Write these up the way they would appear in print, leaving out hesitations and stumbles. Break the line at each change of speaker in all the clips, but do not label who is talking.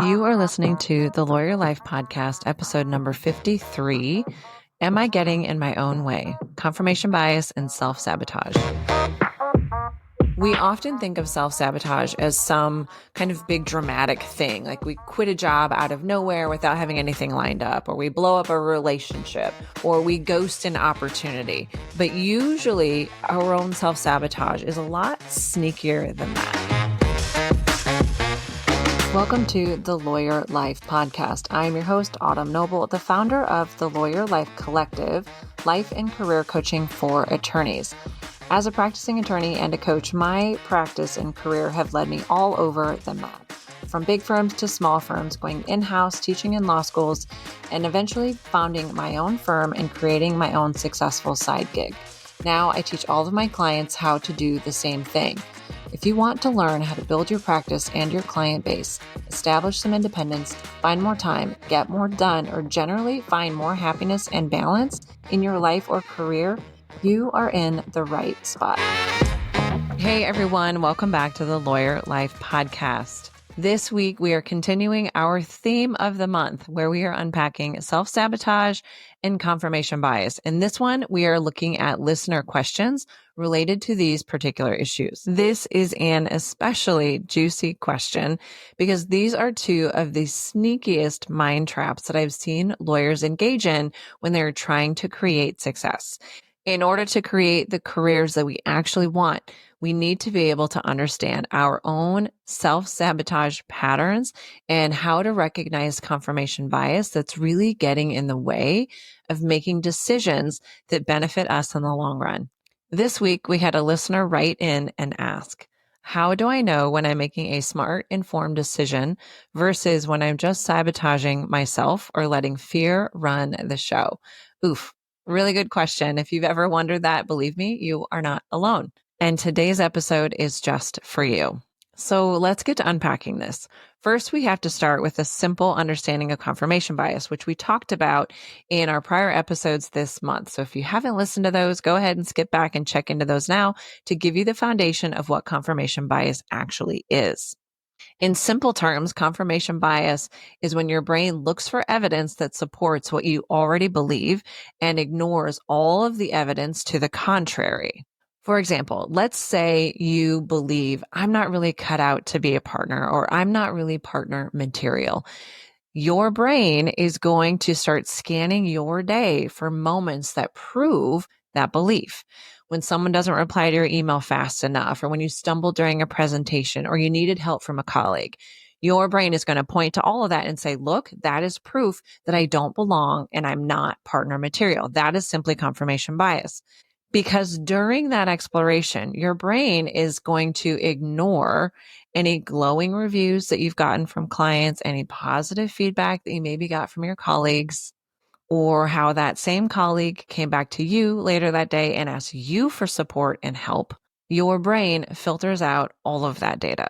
You are listening to the Lawyer Life Podcast, episode number 53, Am I Getting in My Own Way? Confirmation Bias and Self-Sabotage. We often think of self-sabotage as some kind of big dramatic thing, like we quit a job out of nowhere without having anything lined up, or we blow up a relationship, or we ghost an opportunity. But usually our own self-sabotage is a lot sneakier than that. Welcome to the Lawyer Life Podcast. I am your host, Autumn Noble, the founder of the Lawyer Life Collective, life and career coaching for attorneys. As a practicing attorney and a coach, my practice and career have led me all over the map, from big firms to small firms, going in-house, teaching in law schools, and eventually founding my own firm and creating my own successful side gig. Now I teach all of my clients how to do the same thing. If you want to learn how to build your practice and your client base, establish some independence, find more time, get more done, or generally find more happiness and balance in your life or career, you are in the right spot. Hey everyone, welcome back to the Lawyer Life Podcast. This week, we are continuing our theme of the month where we are unpacking self-sabotage and confirmation bias. In this one, we are looking at listener questions related to these particular issues. This is an especially juicy question because these are two of the sneakiest mind traps that I've seen lawyers engage in when they're trying to create success. In order to create the careers that we actually want, we need to be able to understand our own self-sabotage patterns and how to recognize confirmation bias that's really getting in the way of making decisions that benefit us in the long run. This week, we had a listener write in and ask, how do I know when I'm making a smart, informed decision versus when I'm just sabotaging myself or letting fear run the show? Oof. Really good question. If you've ever wondered that, believe me, you are not alone. And today's episode is just for you. So let's get to unpacking this. First, we have to start with a simple understanding of confirmation bias, which we talked about in our prior episodes this month. So if you haven't listened to those, go ahead and skip back and check into those now to give you the foundation of what confirmation bias actually is. In simple terms, confirmation bias is when your brain looks for evidence that supports what you already believe and ignores all of the evidence to the contrary. For example, let's say you believe, I'm not really cut out to be a partner, or I'm not really partner material. Your brain is going to start scanning your day for moments that prove that belief. When someone doesn't reply to your email fast enough, or when you stumbled during a presentation, or you needed help from a colleague, your brain is going to point to all of that and say, look, that is proof that I don't belong and I'm not partner material. That is simply confirmation bias. Because during that exploration, your brain is going to ignore any glowing reviews that you've gotten from clients, any positive feedback that you maybe got from your colleagues, or how that same colleague came back to you later that day and asked you for support and help. Your brain filters out all of that data.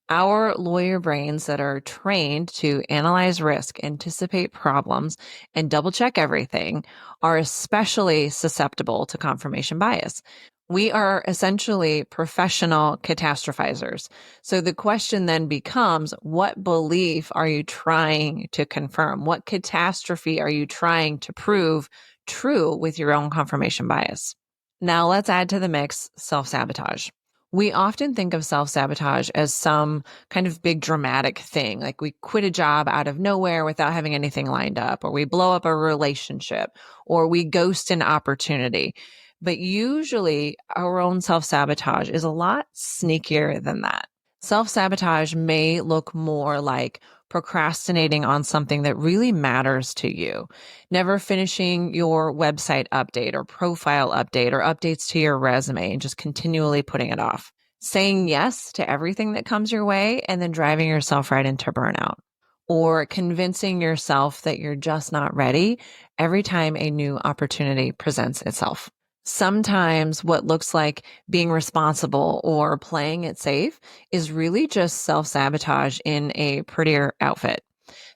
Our lawyer brains that are trained to analyze risk, anticipate problems, and double check everything are especially susceptible to confirmation bias. We are essentially professional catastrophizers. So the question then becomes, what belief are you trying to confirm? What catastrophe are you trying to prove true with your own confirmation bias? Now let's add to the mix self-sabotage. We often think of self-sabotage as some kind of big dramatic thing, like we quit a job out of nowhere without having anything lined up, or we blow up a relationship, or we ghost an opportunity. But usually our own self-sabotage is a lot sneakier than that. Self-sabotage may look more like procrastinating on something that really matters to you, never finishing your website update or profile update or updates to your resume and just continually putting it off, saying yes to everything that comes your way and then driving yourself right into burnout, or convincing yourself that you're just not ready every time a new opportunity presents itself. Sometimes what looks like being responsible or playing it safe is really just self-sabotage in a prettier outfit.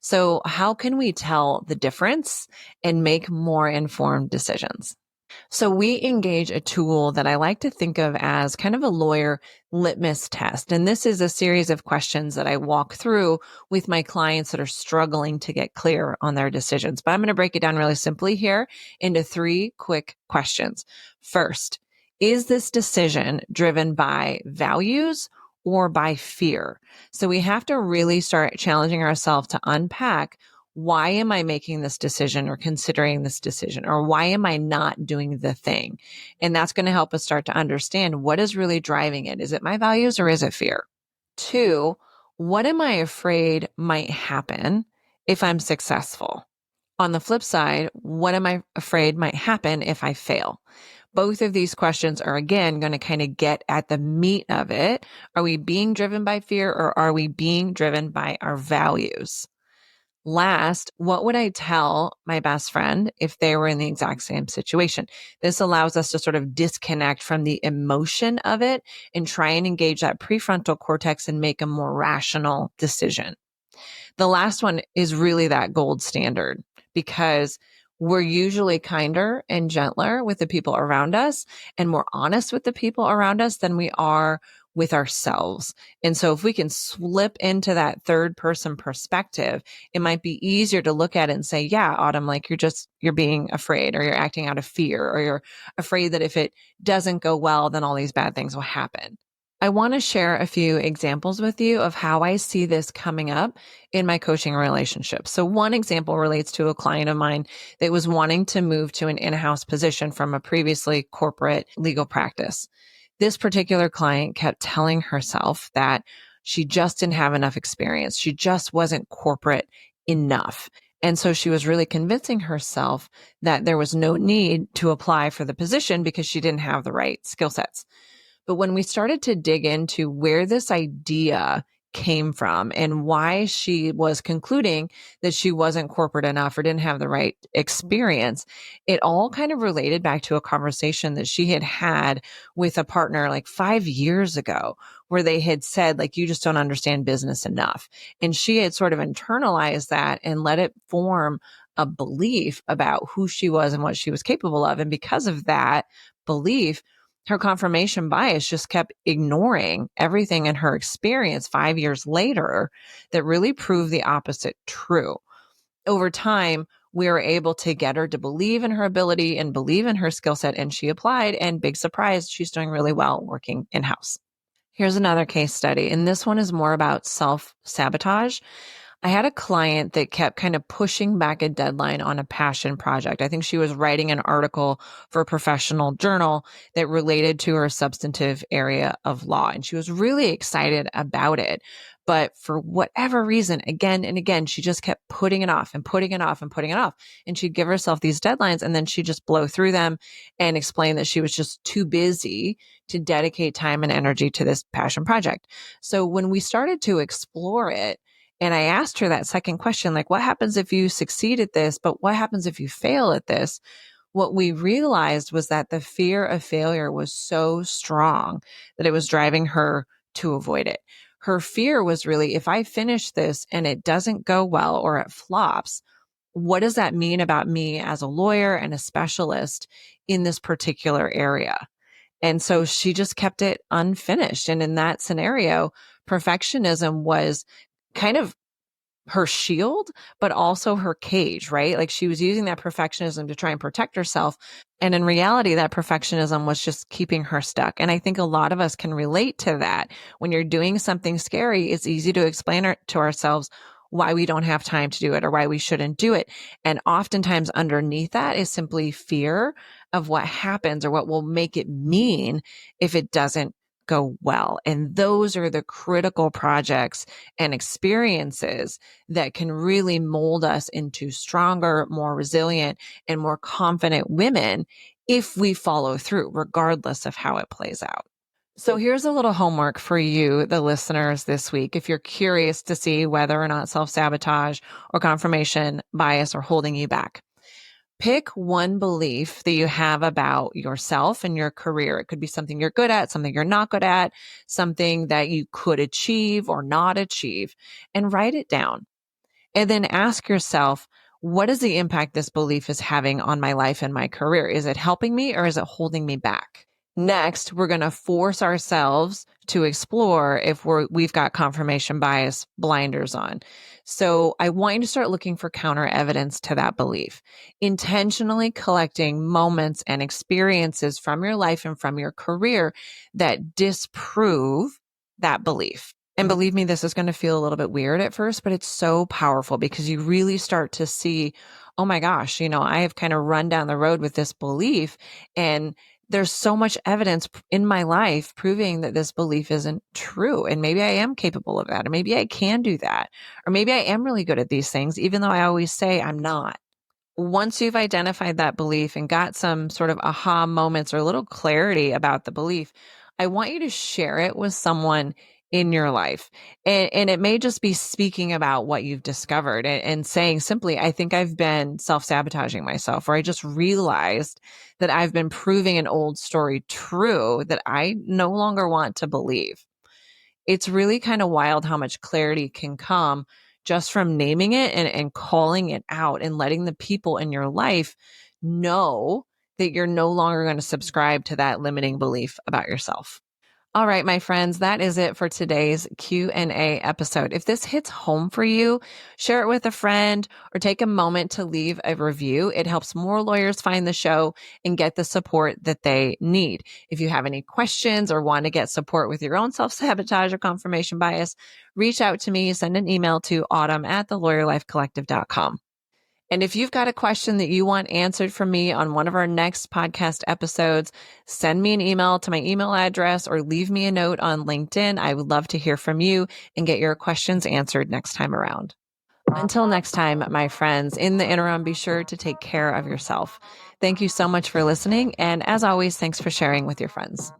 So how can we tell the difference and make more informed decisions? So we engage a tool that I like to think of as kind of a lawyer litmus test. And this is a series of questions that I walk through with my clients that are struggling to get clear on their decisions. But I'm going to break it down really simply here into 3 quick questions. First, is this decision driven by values or by fear? So we have to really start challenging ourselves to unpack, why am I making this decision or considering this decision? Or why am I not doing the thing? And that's going to help us start to understand what is really driving it. Is it my values or is it fear? 2, what am I afraid might happen if I'm successful? On the flip side, what am I afraid might happen if I fail? Both of these questions are, again, going to kind of get at the meat of it. Are we being driven by fear or are we being driven by our values? Last, what would I tell my best friend if they were in the exact same situation? This allows us to sort of disconnect from the emotion of it and try and engage that prefrontal cortex and make a more rational decision. The last one is really that gold standard because we're usually kinder and gentler with the people around us and more honest with the people around us than we are with ourselves. And so if we can slip into that third person perspective, it might be easier to look at it and say, yeah, Autumn, like you're being afraid or you're acting out of fear or you're afraid that if it doesn't go well, then all these bad things will happen. I want to share a few examples with you of how I see this coming up in my coaching relationship. So one example relates to a client of mine that was wanting to move to an in-house position from a previously corporate legal practice. This particular client kept telling herself that she just didn't have enough experience. She just wasn't corporate enough. And so she was really convincing herself that there was no need to apply for the position because she didn't have the right skill sets. But when we started to dig into where this idea came from and why she was concluding that she wasn't corporate enough or didn't have the right experience, it all kind of related back to a conversation that she had had with a partner like 5 years ago, where they had said, like, you just don't understand business enough. And she had sort of internalized that and let it form a belief about who she was and what she was capable of. And because of that belief, her confirmation bias just kept ignoring everything in her experience 5 years later that really proved the opposite true. Over time, we were able to get her to believe in her ability and believe in her skill set, and she applied, and big surprise, she's doing really well working in-house. Here's another case study, and this one is more about self-sabotage. I had a client that kept kind of pushing back a deadline on a passion project. I think she was writing an article for a professional journal that related to her substantive area of law. And she was really excited about it. But for whatever reason, again and again, she just kept putting it off and putting it off and putting it off. And she'd give herself these deadlines and then she'd just blow through them and explain that she was just too busy to dedicate time and energy to this passion project. So when we started to explore it, and I asked her that second question, like, what happens if you succeed at this, but what happens if you fail at this? What we realized was that the fear of failure was so strong that it was driving her to avoid it. Her fear was really, if I finish this and it doesn't go well or it flops, what does that mean about me as a lawyer and a specialist in this particular area? And so she just kept it unfinished. And in that scenario, perfectionism was kind of her shield, but also her cage, right? Like she was using that perfectionism to try and protect herself. And in reality, that perfectionism was just keeping her stuck. And I think a lot of us can relate to that. When you're doing something scary, it's easy to explain to ourselves why we don't have time to do it or why we shouldn't do it. And oftentimes underneath that is simply fear of what happens or what will make it mean if it doesn't go well. And those are the critical projects and experiences that can really mold us into stronger, more resilient, and more confident women if we follow through, regardless of how it plays out. So here's a little homework for you, the listeners, this week. If you're curious to see whether or not self-sabotage or confirmation bias are holding you back, pick one belief that you have about yourself and your career. It could be something you're good at, something you're not good at, something that you could achieve or not achieve, and write it down. And then ask yourself, What is the impact this belief is having on my life and my career? Is it helping me or is it holding me back? Next, we're going to force ourselves to explore if we've got confirmation bias blinders on. So I want you to start looking for counter evidence to that belief, intentionally collecting moments and experiences from your life and from your career that disprove that belief. And believe me, this is going to feel a little bit weird at first, but it's so powerful because you really start to see, oh my gosh, I have kind of run down the road with this belief, and there's so much evidence in my life proving that this belief isn't true. And maybe I am capable of that, or maybe I can do that, or maybe I am really good at these things, even though I always say I'm not. Once you've identified that belief and got some sort of aha moments or a little clarity about the belief, I want you to share it with someone in your life. And it may just be speaking about what you've discovered and saying simply, I think I've been self-sabotaging myself, or I just realized that I've been proving an old story true that I no longer want to believe. It's really kind of wild how much clarity can come just from naming it and calling it out and letting the people in your life know that you're no longer going to subscribe to that limiting belief about yourself. All right, my friends, that is it for today's Q&A episode. If this hits home for you, share it with a friend or take a moment to leave a review. It helps more lawyers find the show and get the support that they need. If you have any questions or want to get support with your own self-sabotage or confirmation bias, reach out to me. Send an email to autumn@thelawyerlifecollective.com. And if you've got a question that you want answered from me on one of our next podcast episodes, send me an email to my email address or leave me a note on LinkedIn. I would love to hear from you and get your questions answered next time around. Until next time, my friends, in the interim, be sure to take care of yourself. Thank you so much for listening. And as always, thanks for sharing with your friends.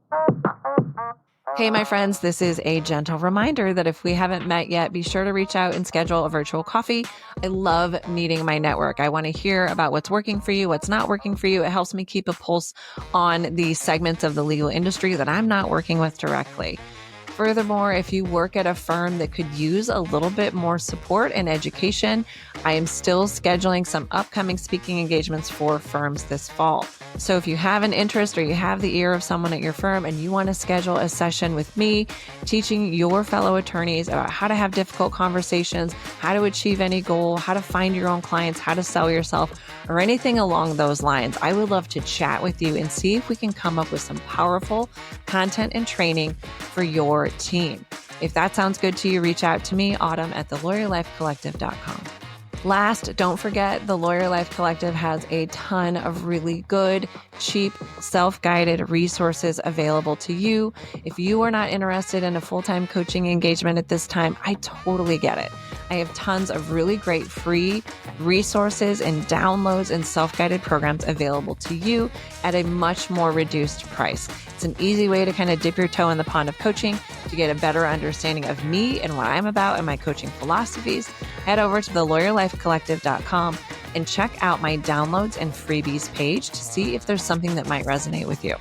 Hey, my friends, this is a gentle reminder that if we haven't met yet, be sure to reach out and schedule a virtual coffee. I love meeting my network. I want to hear about what's working for you, what's not working for you. It helps me keep a pulse on the segments of the legal industry that I'm not working with directly. Furthermore, if you work at a firm that could use a little bit more support and education, I am still scheduling some upcoming speaking engagements for firms this fall. So if you have an interest or you have the ear of someone at your firm and you want to schedule a session with me, teaching your fellow attorneys about how to have difficult conversations, how to achieve any goal, how to find your own clients, how to sell yourself, or anything along those lines, I would love to chat with you and see if we can come up with some powerful content and training for your team. If that sounds good to you, reach out to me, autumn@thelawyerlifecollective.com. Last, don't forget, the Lawyer Life Collective has a ton of really good, cheap, self-guided resources available to you. If you are not interested in a full-time coaching engagement at this time, I totally get it. I have tons of really great free resources and downloads and self-guided programs available to you at a much more reduced price. It's an easy way to kind of dip your toe in the pond of coaching to get a better understanding of me and what I'm about and my coaching philosophies. Head over to thelawyerlifecollective.com and check out my downloads and freebies page to see if there's something that might resonate with you.